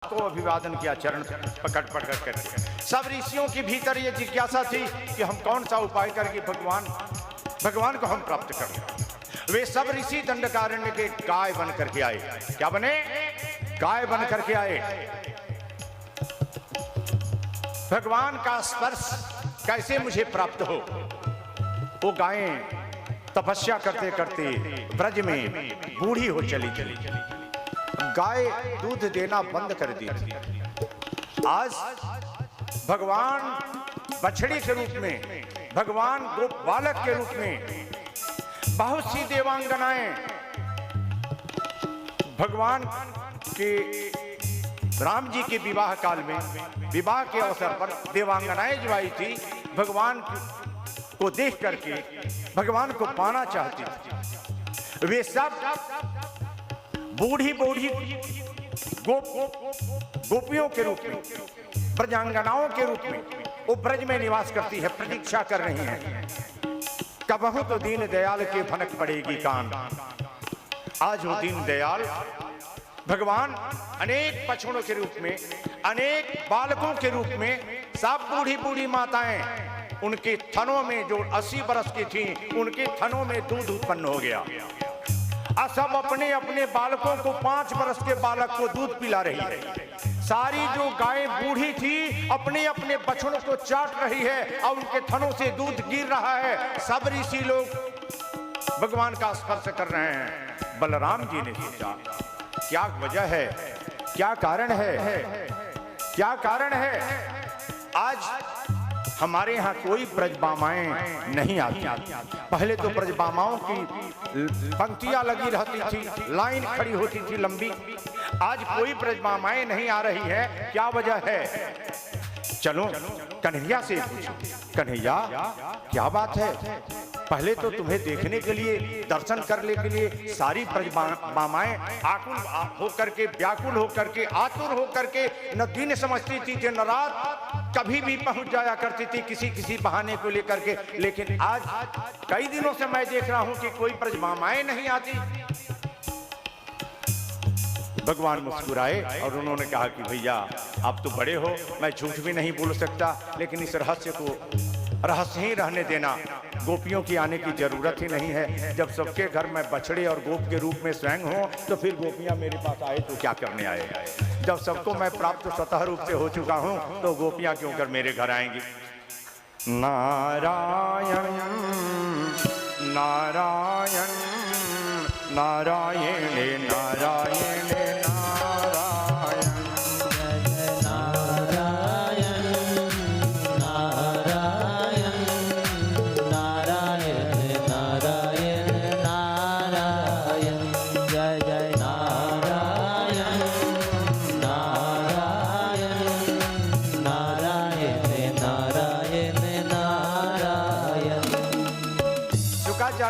को अभिवादन किया चरण पकड़ पकड़ करके। सब ऋषियों के भीतर ये जिज्ञासा थी कि हम कौन सा उपाय करके भगवान को हम प्राप्त करें। वे सब ऋषि दंडकारण्य के गाय बन करके आए। क्या बने? गाय बन करके आए। भगवान का स्पर्श कैसे मुझे प्राप्त हो? वो गायें तपस्या करते करते ब्रज में बूढ़ी हो चली। गाय दूध देना बंद कर दी। आज भगवान बछड़ी के रूप में, भगवान गोप बालक के रूप में बहुत सी देवांगनाएं भगवान के राम जी के विवाह काल में, विवाह के अवसर पर देवांगनाएं जो आई थी, भगवान को देख करके भगवान को पाना चाहती थी। वे सब बूढ़ी बूढ़ी गोपियों के रूप में, ब्रजांगनाओं के रूप में वो ब्रज में निवास करती है, प्रतीक्षा कर रही हैं। कबहू तो दीन दयाल के भनक पड़ेगी कान। आज वो दीन दयाल भगवान अनेक पछड़ों के रूप में, अनेक बालकों के रूप में, सब बूढ़ी बूढ़ी माताएं, उनके थनों में जो 80 बरस की थी, उनके थनों में दूध उत्पन्न हो गया। और सब अपने अपने बालकों को, 5 बरस के बालक को दूध पिला रही है। सारी जो गायें बूढ़ी थी अपने अपने बछड़ों को चाट रही है और उनके थनों से दूध गिर रहा है। सब ऋषि लोग भगवान का स्पर्श कर रहे हैं। बलराम जी ने सोचा क्या वजह है, क्या कारण है, क्या कारण है? आज हमारे यहाँ कोई ब्रजबामाएं नहीं आती। पहले तो ब्रजबामाओं की पंक्तियां लगी रहती थी, लाइन खड़ी होती थी लंबी। आज कोई ब्रजबामाएं नहीं आ रही है, क्या वजह है? चलो कन्हैया से पूछो। कन्हैया क्या बात है? पहले तो तुम्हें देखने के लिए, दर्शन करने के लिए सारी ब्रजबामाएं आकुल होकर के, व्याकुल होकर के, आतुर होकर के न दिन समझती थी कि न रात, कभी भी पहुंच जाया करती थी किसी बहाने को लेकर के। लेकिन आज कई दिनों से मैं देख रहा हूं कि कोई ब्रजबामाएं नहीं आती। भगवान मुस्कुराए और उन्होंने कहा कि भैया आप तो बड़े हो, मैं झूठ भी नहीं बोल सकता, लेकिन इस रहस्य को रहस्य ही रहने देना। गोपियों की आने की जरूरत ही नहीं है। जब सबके घर में बछड़े और गोप के रूप में स्वयं हो, तो फिर गोपियां मेरे पास आए तो क्या करने आए? जब सबको मैं प्राप्त स्वतः रूप से हो चुका हूं, तो गोपियां क्यों कर मेरे घर आएंगी? नारायण नारायण नारायण नारायण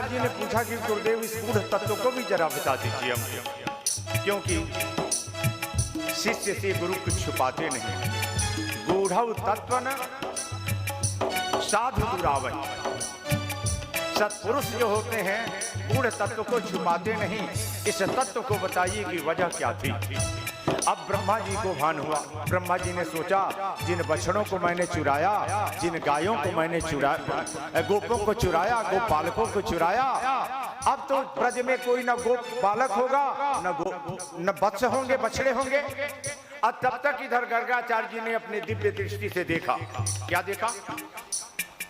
जी ने पूछा कि गुरुदेव इस गूढ़ तत्व को भी जरा बता दीजिए हमको, क्योंकि शिष्य से गुरु कुछ छुपाते नहीं। गूढ़ तत्व न साधु दुरावन। सत्पुरुष जो होते हैं गूढ़ तत्व को छुपाते नहीं। इस तत्व को बताइए कि वजह क्या थी। अब ब्रह्मा जी को भान हुआ। ब्रह्मा जी ने सोचा जिन बछड़ों को मैंने चुराया, जिन गायों को मैंने चुराया, गोपों को चुराया, गोप बालकों को चुराया, अब तो ब्रज में कोई न गोप बालक होगा, न वत्स होंगे, बछड़े होंगे। और तब तक इधर गर्गाचार्य जी ने अपने दिव्य दृष्टि से देखा। क्या देखा?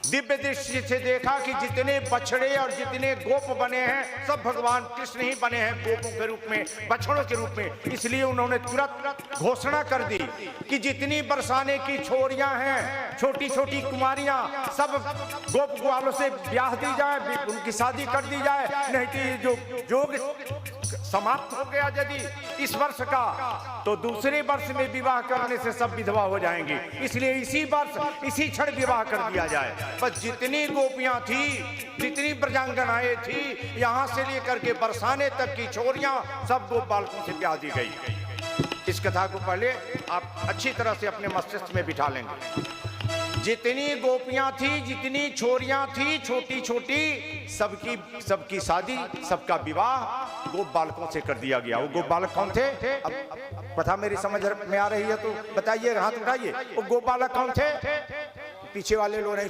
दिव्य दृष्टि से देखा कि जितने बछड़े और जितने गोप बने हैं सब भगवान कृष्ण ही बने हैं, गोपों के रूप में, बछड़ों के रूप में। इसलिए उन्होंने तुरंत घोषणा कर दी कि जितनी बरसाने की छोरियां हैं, छोटी छोटी कुमारियां, सब गोप ग्वालों से ब्याह दी जाए, उनकी शादी कर दी जाए। नहीं तो ये जो जोग समाप्त हो गया यदि इस वर्ष का, तो दूसरे वर्ष में विवाह करने से सब विधवा हो जाएंगी। इसलिए इसी वर्ष, इसी क्षण विवाह कर दिया जाए। बस जितनी गोपियां थी, जितनी ब्रजांगनाएं थी, यहाँ से लेकर के बरसाने तक की छोरियां सब गोप बालकों से ब्याह दी गई। इस कथा को पहले आप अच्छी तरह से अपने मस्तिष्क में बिठा लेंगे। जितनी गोपियां थी, जितनी छोरियां थी, छोटी छोटी, सबकी शादी, सबका विवाह गोप बालकों से कर दिया गया। वो गोप बालक कौन थे? अब कथा मेरी समझ में आ रही है तो बताइए, हाथ उठाइए। वो गोपालक कौन थे? पीछे वाले लोग नहीं